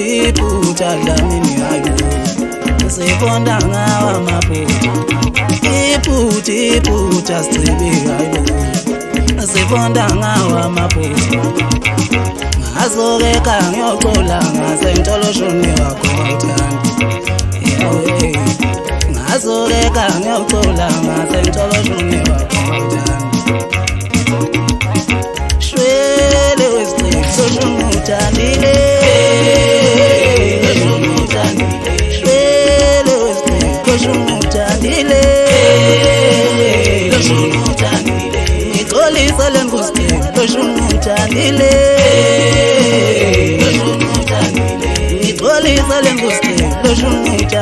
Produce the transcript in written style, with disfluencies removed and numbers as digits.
iphutha dlamini hayo sifonda ngawa maphepha iphutha sibe hayo sifonda ngawa maphepha ngazoke ngiyocola ngasentoloshoni wakho uthanda ngazoke ngiyocola ngasentoloshoni wakho uthanda shwele wesiciko shomuthandile shwele wesiciko shomuthandile ngixolisa lengusiciko shomuthandile ngixolisa lengusiciko shomuthandile